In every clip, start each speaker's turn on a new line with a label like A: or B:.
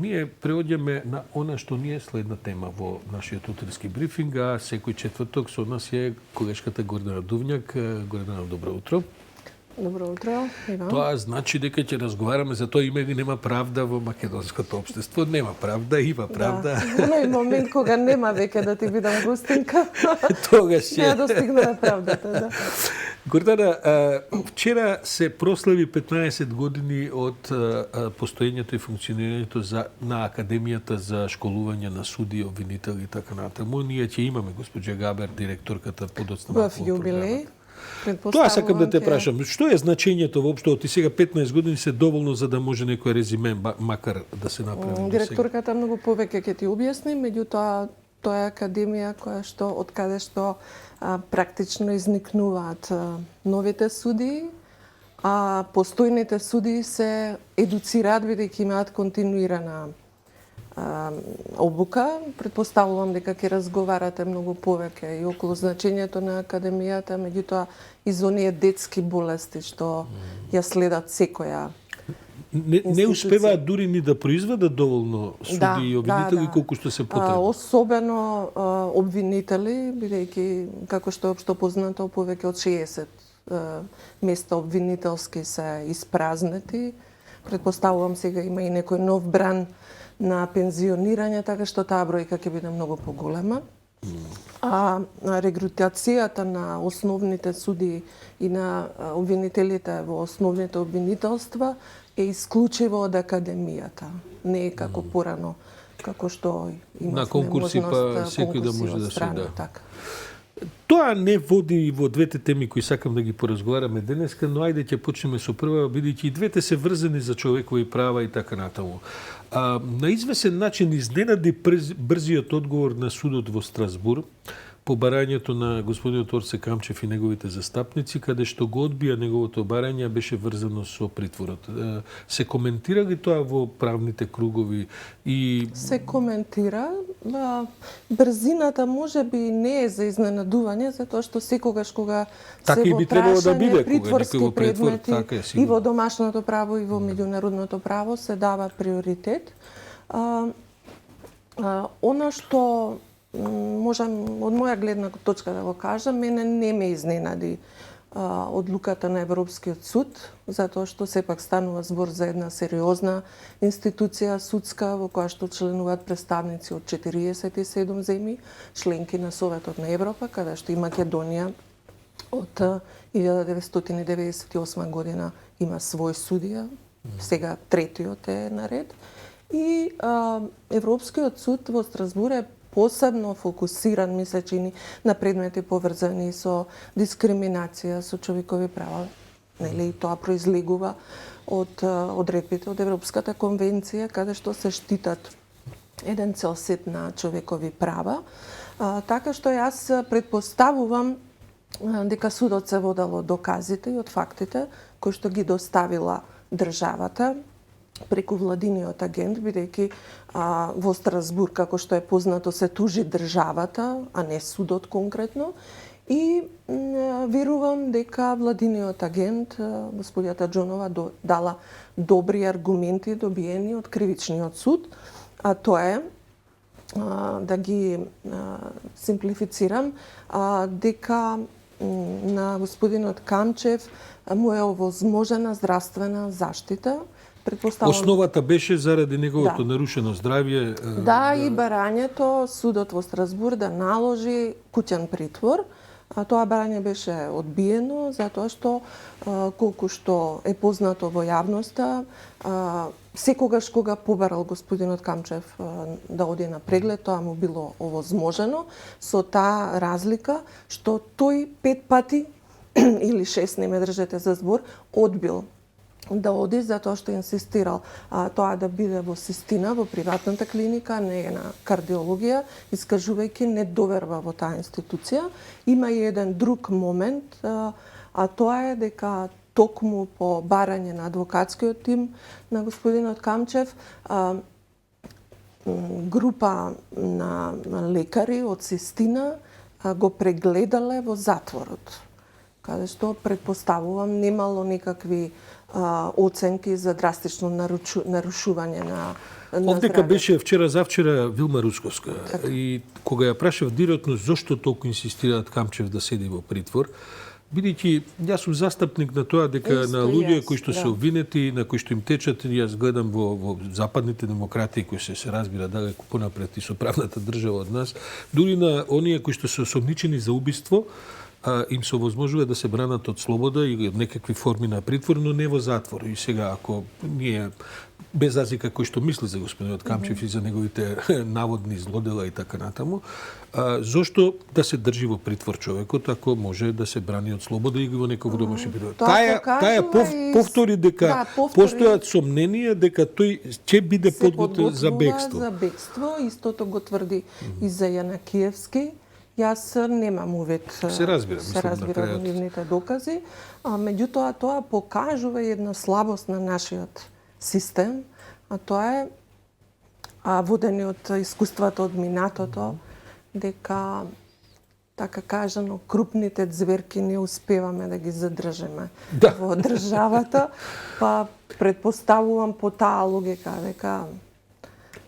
A: ние преоѓаме на она што ние следна тема во нашиот утрински брифинг, а секој четврток со нас е колешката Гордана Дувњак. Гордана, добро утро.
B: Добро утро, Иван.
A: Тоа значи дека ќе разговараме за тоа има или нема правда во македонското општество. Нема правда, има правда.
B: Да. Оној момент кога нема веќе да ти видам гостинка,
A: тогаш
B: ја достигнала правдата, да.
A: Гордана, вчера се прослави 15 години од постоењето и функционирањето на Академијата за школување на суди, обвинители и така натаму. Ние ќе имаме госпоѓа Габер, директорката, подоцна
B: в јубилеј.
A: Тоа сакам да те прашам. Што е значењето воопшто од сега 15 години се доволно за да може некој резиме макар да се направи?
B: Директорката многу повеќе ќе ти објасни, меѓутоа тоа е академија која што од каде што практично изникнуваат новите суди, а постојните суди се едуцираат бидејќи имаат континуирана обука. Предпоставувам дека ќе разговарате многу повеќе и околу значењето на академијата, меѓутоа и за оние детски болести што ја следат секоја
A: Не успеваат дури ни да произведат доволно суди и обвинители колку што се потребни.
B: Особено обвинители, бидејќи како што е општо познато, повеќе од 60 места обвинителски се испразнети. Предпоставувам сега има и некој нов бран на пензионирање, така што таа бројка ќе биде многу поголема. А регрутацијата на основните суди и на обвинителите во основните обвинителства е исклучиво од академијата. Не е како порано, како што имавме
A: на конкурси па секој да може да се да.
B: Така.
A: Тоа не води во двете теми кои сакам да ги поразговараме денеска, но ајде ќе почнеме со прва, бидејќи и двете се врзани за човекови права и така натаму. На извесен начин изненади брзиот одговор на судот во Страсбур по барањето на господинот Орце Камчев и неговите застапници, каде што го одбија неговото барање, беше врзано со притворот. Се коментира ли тоа во правните кругови?
B: Се коментира. Брзината може би не е за изненадување, затоа што секогаш кога
A: така
B: се во прашање
A: притворски
B: предмети
A: така
B: и во домашното право и во меѓународното право се дава приоритет. Она што можам од моја гледна точка да го кажам, мене не ме изненади одлуката на Европскиот суд, затоа што сепак станува збор за една сериозна институција судска во која што членуваат представници од 47 земји, членки на Советот на Европа, каде што и Македонија од 1998 година има свој судија, сега третиот е на ред. И Европскиот суд во Страсбур е посебно фокусиран, мисле, чини, на предмети поврзани со дискриминација, со човекови права. Нели, тоа произлегува од одредбите од Европската конвенција, каде што се штитат еден цел сет на човекови права. Така што јас предпоставувам дека судот се водел од доказите и од фактите кои што ги доставила државата преку владиниот агент, бидејќи во Страсбур, како што е познато, се тужи државата, а не судот конкретно. И верувам дека владиниот агент, господјата Џонова, дала добри аргументи добиени од кривичниот суд, а тоа е, да ги симплифицирам, дека на господинот Камчев му е овозможена здравствена заштита.
A: Основата беше заради неговото нарушено здравје.
B: Да, и барањето судот во Страсбур да наложи куќен притвор. Тоа барање беше одбиено затоа што колку што е познато во јавноста, секогаш кога побарал господинот Камчев да оди на преглед, тоа му било овозможено, со таа разлика што тој 5 пати или 6, не ме држете за збор, одбил да оди затоа што инсистирал тоа да биде во Систина, во приватната клиника, не е на кардиологија, искажувајќи недоверба во таа институција. Има и еден друг момент, а тоа е дека токму по барање на адвокатскиот тим на господинот Камчев, група на лекари од Систина го прегледале во затворот, каде што предпоставувам немало никакви оценки за драстично нарушување на
A: Овдека
B: здравје.
A: беше вчера Вилма Русковска и кога ја прашав директно зошто толку инсистираат Камчев да седи во притвор, бидејќи јас сум застапник на тоа дека
B: Исто
A: на
B: и
A: луѓе
B: јас,
A: кои што се
B: да.
A: обвинети, на кои што им течат, јас гледам во западните демократии кои се разбира далеку понапред и со правната држава од нас, дури на оние кои што се осомничени за убиство, им се овозможува да се бранат од слобода и од некакви форми на притвор, но не во затвор. И сега, ако ние, без разлика кој што мисли за господинот Камчев и за неговите наводни злодела и така натаму, зошто да се држи во притвор човекот, ако може да се брани од слобода и во некој домашен период? Таја повтори дека постојат сомненија дека тој ќе биде подготвен за бегство.
B: За бегство, истото го тврди и за Јанакиевски. Јас немам увид,
A: се разбира
B: во нивните докази, меѓутоа тоа покажува една слабост на нашиот систем, а тоа е водени од искуството од минатото, дека така кажано крупните зверки не успеваме да ги задржиме во државата, па предпоставувам по таа логика дека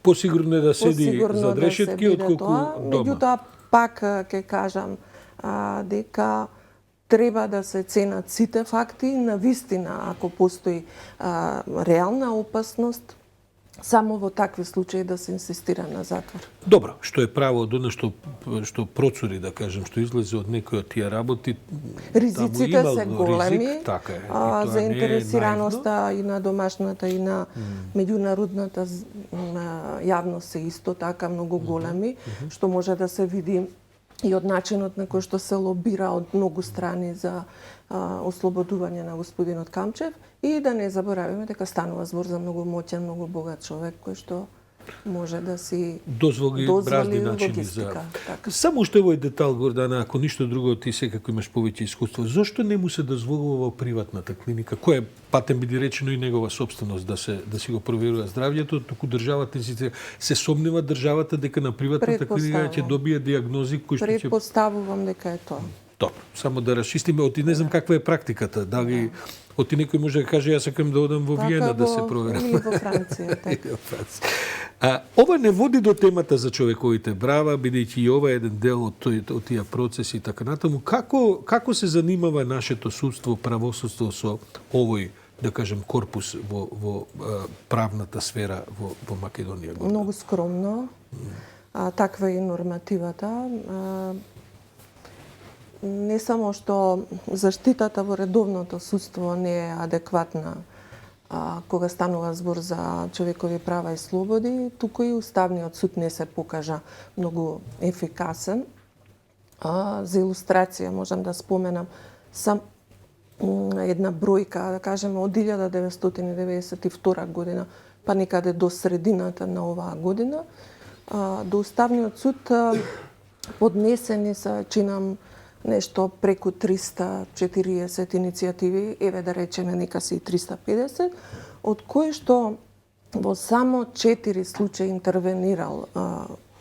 A: посигурно е да седи за решетки отколку дома.
B: Меѓутоа пак ќе кажам дека треба да се ценат сите факти, навистина ако постои реална опасност, само во такви случаи да се инсистира на затвор.
A: Добро, што е право од она што процури, да кажем, што излезе од некои од тие работи,
B: ризиците се големи,
A: ризик, така е,
B: заинтересираноста и на домашната и на меѓународната јавност се исто така многу големи, што може да се види и од начинот на кој што се лобира од многу страни за ослободување на господинот Камчев и да не заборавиме дека станува збор за многу моќен, многу богат човек кој што може да си
A: дозволи разни начини за...
B: Така.
A: Само уште овој детал, Гордана, ако ништо друго, ти секако имаш повеќе искуство. Зошто не му се дозволува во приватната клиника, која патем биде речено и негова собственост да си го проверува здравјето, туку државата се сомнува државата дека на приватната клиника ќе добие диагнози кои што ќе...
B: Предпоставувам дека е тоа.
A: Добро, само да расчистиме, оти не знам каква е практиката, дали оти некој може да каже јас сакам да одам во Виена да се проверам.
B: Или во Франција, така.
A: Ова не води до темата за човековите права, бидејќи и ова е еден дел од тие процеси и така натаму. Како се занимава нашето судство, правосудство со овој, да кажем, корпус во правната сфера во Македонија?
B: Многу скромно. Таква е и нормативата. Не само што заштитата во редовното судство не е адекватна кога станува збор за човекови права и слободи, туку и Уставниот суд не се покажа многу ефикасен. За илустрација можам да споменам една бројка, да кажеме од 1992 година, па некаде до средината на оваа година, до Уставниот суд поднесени се, чинам, нешто преку 340 иницијативи, еве да речеме нека се и 350, од кои што во само 4 случаи интервенирал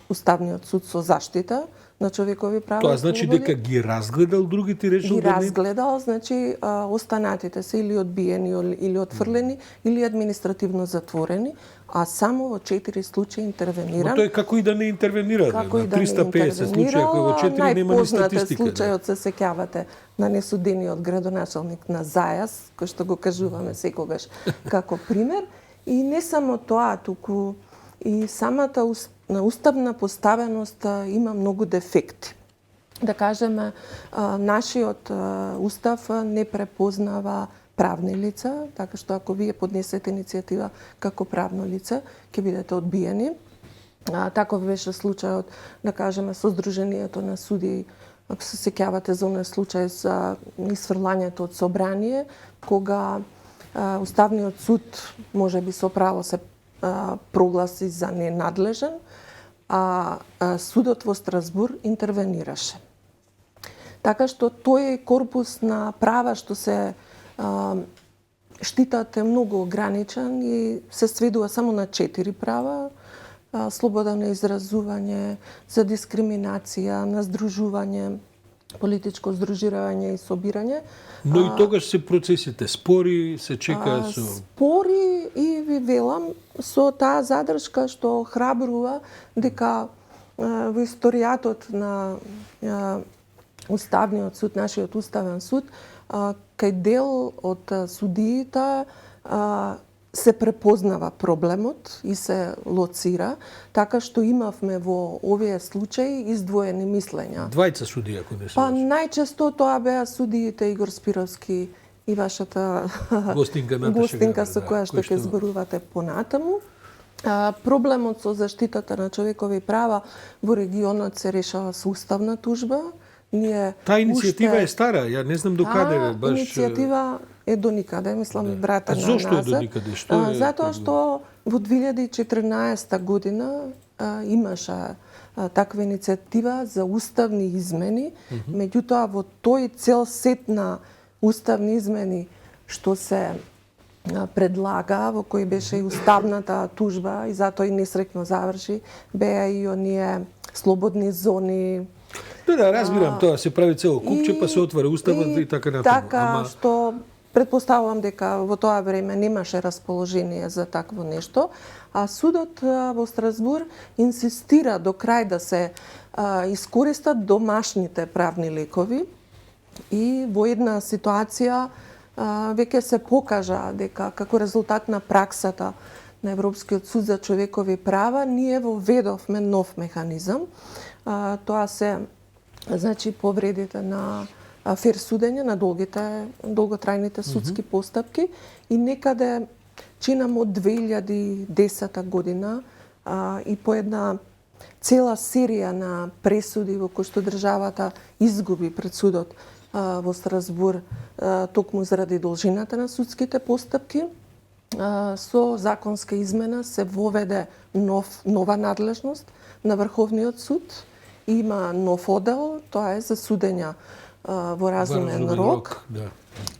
B: Уставниот суд со заштита на човекови права.
A: Тоа значи дека ги разгледал другите решил да не...
B: Ги разгледал, значи останатите се или одбиени или отфрлени или административно затворени, а само во 4 случаи интервениран.
A: Но тој како и да не интервенира,
B: како
A: на 350 случаи, кои во 4 нема ни статистика.
B: Случајот се сеќавате на несудениот градоначалник на Зајас, кој што го кажуваме секогаш како пример. И не само тоа, туку и самата уставна поставеност има многу дефекти. Да кажеме, нашиот устав не препознава правни лица, така што ако вие поднесете иницијатива како правно лице, ќе бидете одбиени. Таков беше случајот, да кажеме, со Сдруженијето на судии, ако се сеќавате за оној случај за исфрлањето од собрание, кога Уставниот суд, може би со право се прогласи за ненадлежен, а судот во Страсбур интервенираше. Така што тој е корпус на права што се штитат е многу ограничен и се сведува само на 4 права: слобода на изразување, за дискриминација, на здружување, политичко здружирање и собирање.
A: Но и тогаш се процесите спори, се чекаат со...
B: Спори и ви велам со таа задршка што храбрува дека во историјатот на Уставниот суд, нашиот Уставен суд, кај дел од судиите се препознава проблемот и се лоцира, така што имавме во овие случаи издвоени мислења.
A: Двајца судии, ако не се
B: Па
A: лажам.
B: најчесто тоа беа судиите Игор Спировски и вашата
A: Гостинка Наташа
B: гостинка
A: Грабар,
B: со
A: да,
B: која што
A: кој
B: ќе
A: што-
B: зборувате понатаму. Проблемот со заштитата на човекови права во регионот се решава со уставна тужба. Ние
A: Таа иницијатива
B: уште-
A: е стара, ја не знам до каде
B: Таа
A: баш...
B: иницијатива е до никаде, мислам,
A: Да.
B: брата
A: А
B: на
A: зошто е
B: назад.
A: до никаде? Што е
B: Затоа
A: проблем?
B: што во 2014 година имаше таква иницијатива за уставни измени, меѓутоа во тој цел сет на уставни измени што се предлага, во кој беше и уставната тужба и затоа и несреќно заврши, беа и оние слободни зони.
A: Да, разбирам, тоа се прави цело купче, па се отвара уставот и така натаму.
B: Така што предпоставувам дека во тоа време немаше расположение за такво нешто, а судот во Страсбур инсистира до крај да се искористат домашните правни лекови и во една ситуација веќе се покажа дека како резултат на праксата на Европскиот суд за човекови права ние воведовме нов механизам. Тоа се значи повредите на фер судење на долготрајните судски постапки и некаде чинам од 2010 година и по една цела серија на пресуди во кои што државата изгуби пред судот во Страсбур токму заради должината на судските постапки, со законска измена се воведе нова надлежност на Врховниот суд. Има нов одел, тоа е за судења во разумен рок,
A: Да.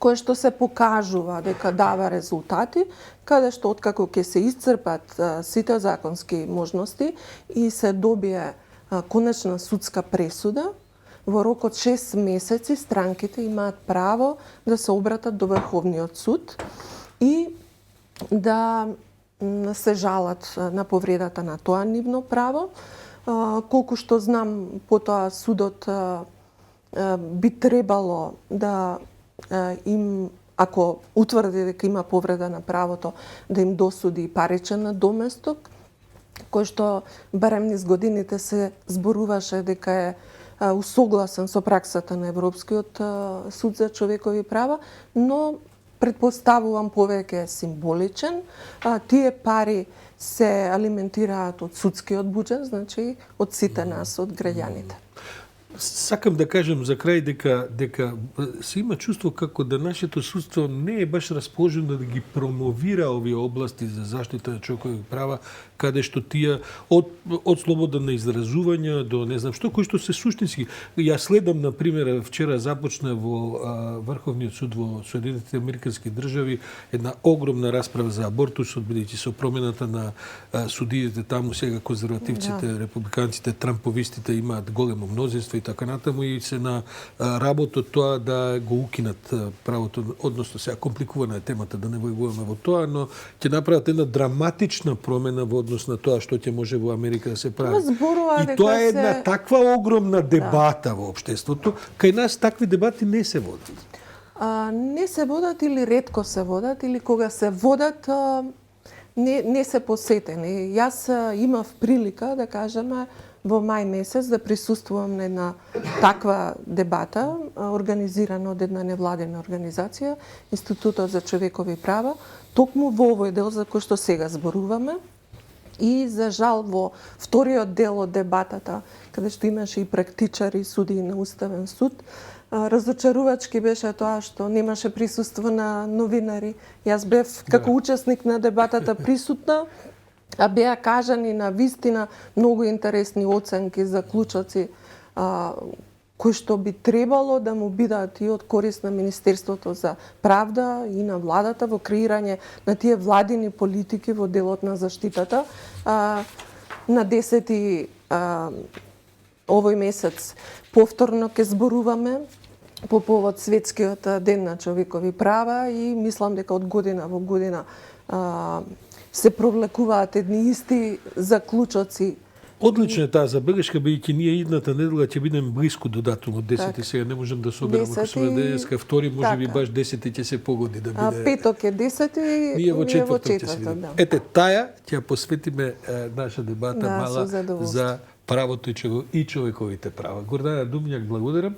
B: кој што се покажува дека дава резултати, каде што откако ќе се исцрпат сите законски можности и се добие конечна судска пресуда, во рок од 6 месеци странките имаат право да се обратат до Врховниот суд и да се жалат на повредата на тоа нивно право. Колку што знам, потоа судот би требало да им, ако утврди дека има повреда на правото, да им досуди паричен надоместок, кој што барем низ годините се зборуваше дека е усогласен со праксата на Европскиот суд за човекови права, но предпоставувам повеќе е символичен. Тие пари се алиментираат од судскиот буџет, значи од сите нас, од граѓаните.
A: Сакам да кажам за крај дека се има чувство како да нашето судство не е баш расположено да ги промовира овие области за заштита на човекови права, каде што тие од слобода на изразување до не знам што, кои што се суштински. Јас следам, на пример, вчера започна во Врховниот суд во Соединетите Американски држави една огромна расправа за абортусот, бидејќи со промената на судиите таму сега конзервативците, републиканците, трамповистите имаат големо мнозинство и така натаму и се на работот тоа да го укинат правото, односно сега компликувана е темата да не војуваме во тоа, но ќе направат една драматична промена во однос на тоа што ќе може во Америка да се прави. И тоа е една таква огромна дебата во општеството, кај нас такви дебати не се водат.
B: Не се водат или ретко се водат, или кога се водат не се посетени. Јас имав прилика, да кажеме, во мај месец да присуствувам на една таква дебата, организирана од една невладена организација, Институтот за човекови права, токму во овој дел за кој што сега зборуваме. И за жал во вториот дел од дебатата, каде што имаше и практичари, судии на Уставен суд, разочарувачки беше тоа што немаше присуство на новинари. Јас бев како учесник на дебатата присутна, а беа кажани на вистина многу интересни оценки, заклучоци, кои што би требало да му бидат и од корист на Министерството за правда и на владата во креирање на тие владини политики во делот на заштитата. На 10 овој месец повторно ќе зборуваме по повод Светскиот ден на човекови права и мислам дека од година во година се провлекуваат едни исти заклучоци.
A: Одлична е таа забелешка, бидејќи ние идната недела ќе бидеме блиску до датумот 10.
B: Така.
A: Сега не можам да соберам ако
B: 10.
A: сме денеска, втори може би
B: Така.
A: баш 10 ќе се погоди да биде.
B: Петок е 10 и
A: Ние во четврток ќе се
B: четврток,
A: видиме.
B: да.
A: Ете, таа ќе ја посветиме наша дебата
B: Да,
A: мала
B: со задоволство.
A: за правото и човековите права. Гордана Думјак, благодарам.